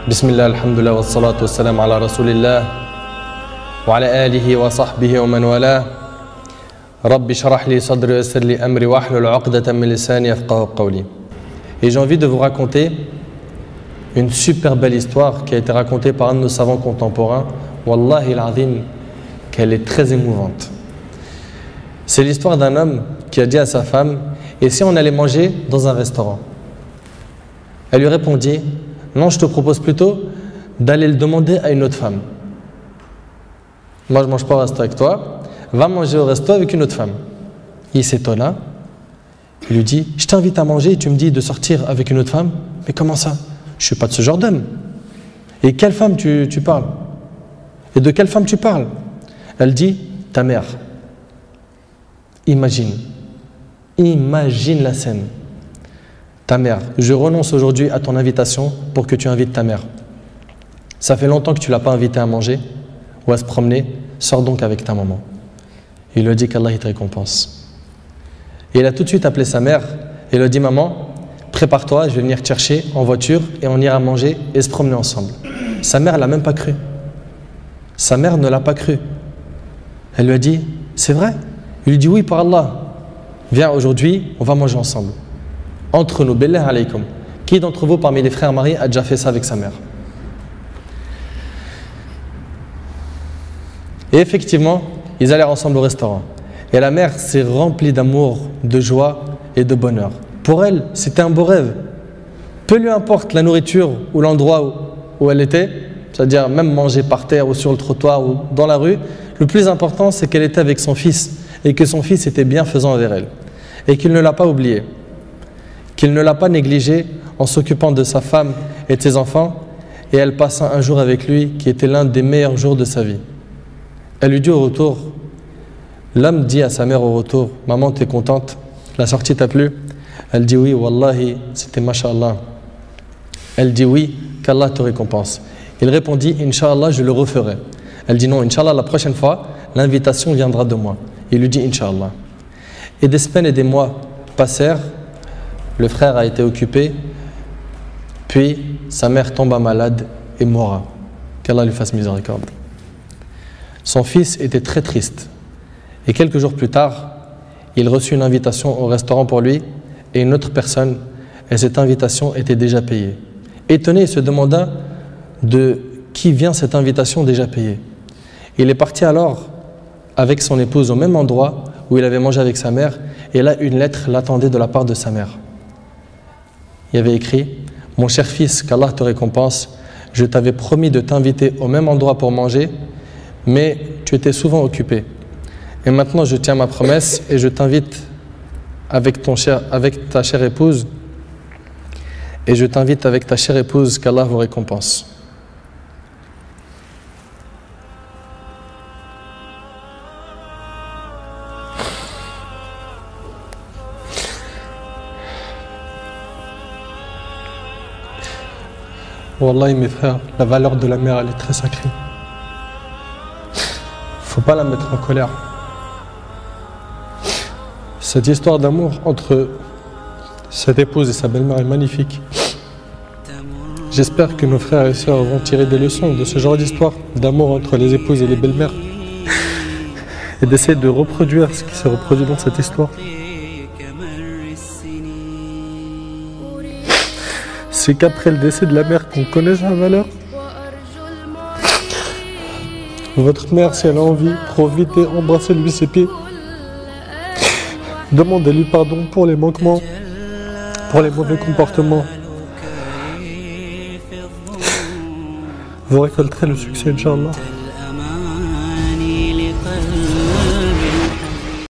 Bismillah, alhamdulillah, wa salatu wa salam ala rasulillah wa ala alihi wa sahbihi wa man wala. Rabbi shrah li sadri wa yassir li amri wa hlul 'uqdatan min lisani yafqahu qawli. Et j'ai envie de vous raconter une super belle histoire qui a été racontée par un de nos savants contemporains. Wallahi al-azim, qu'elle est très émouvante. C'est l'histoire d'un homme qui a dit à sa femme: et si on allait manger dans un restaurant? Elle lui répondit: non, je te propose plutôt d'aller le demander à une autre femme. Moi, je ne mange pas au resto avec toi, va manger au resto avec une autre femme. Il s'étonna, il lui dit: je t'invite à manger et tu me dis de sortir avec une autre femme? Mais comment ça? Je ne suis pas de ce genre d'homme. Et quelle femme tu parles? Et de quelle femme tu parles? Elle dit: ta mère. Imagine la scène. Ta mère, je renonce aujourd'hui à ton invitation pour que tu invites ta mère. Ça fait longtemps que tu ne l'as pas invitée à manger ou à se promener, sors donc avec ta maman. Il lui a dit qu'Allah te récompense. Et il a tout de suite appelé sa mère et lui a dit: maman, prépare-toi, je vais venir te chercher en voiture et on ira manger et se promener ensemble. Sa mère ne l'a même pas cru. Sa mère ne l'a pas cru. Elle lui a dit: c'est vrai? Il lui dit: oui, par Allah. Viens, aujourd'hui, on va manger ensemble. Entre nous, billah alaykum. Qui d'entre vous, parmi les frères mariés, a déjà fait ça avec sa mère? Et effectivement, ils allèrent ensemble au restaurant. Et la mère s'est remplie d'amour, de joie et de bonheur. Pour elle, c'était un beau rêve. Peu lui importe la nourriture ou l'endroit où elle était, c'est-à-dire même manger par terre ou sur le trottoir ou dans la rue, le plus important, c'est qu'elle était avec son fils et que son fils était bienfaisant envers elle. Et qu'il ne l'a pas oublié, qu'il ne l'a pas négligé en s'occupant de sa femme et de ses enfants, et elle passa un jour avec lui qui était l'un des meilleurs jours de sa vie. Elle lui dit au retour, l'homme dit à sa mère au retour: maman, t'es contente? La sortie t'a plu? Elle dit: oui, wallahi, c'était masha'Allah. Elle dit: oui, qu'Allah te récompense. Il répondit: Inch'Allah, je le referai. Elle dit: non, Inch'Allah, la prochaine fois, l'invitation viendra de moi. Il lui dit: Inch'Allah. Et des semaines et des mois passèrent. Le frère a été occupé, puis sa mère tomba malade et mourra. Qu'Allah lui fasse miséricorde. Son fils était très triste. Et quelques jours plus tard, il reçut une invitation au restaurant pour lui et une autre personne, et cette invitation était déjà payée. Étonné, il se demanda de qui vient cette invitation déjà payée. Il est parti alors avec son épouse au même endroit où il avait mangé avec sa mère, et là une lettre l'attendait de la part de sa mère. Il y avait écrit: mon cher fils, qu'Allah te récompense, je t'avais promis de t'inviter au même endroit pour manger, mais tu étais souvent occupé. Et maintenant je tiens ma promesse et je t'invite avec ta chère épouse, et je t'invite avec ta chère épouse, qu'Allah vous récompense. Wallahi mes frères, la valeur de la mère, elle est très sacrée. Faut pas la mettre en colère. Cette histoire d'amour entre cette épouse et sa belle-mère est magnifique. J'espère que nos frères et sœurs vont tirer des leçons de ce genre d'histoire d'amour entre les épouses et les belles-mères et d'essayer de reproduire ce qui s'est reproduit dans cette histoire. C'est qu'après le décès de la mère qu'on connaît sa valeur. Votre mère, si elle a envie, profitez, embrassez-lui ses pieds. Demandez-lui pardon pour les manquements, pour les mauvais comportements. Vous récolterez le succès, Inch'Allah.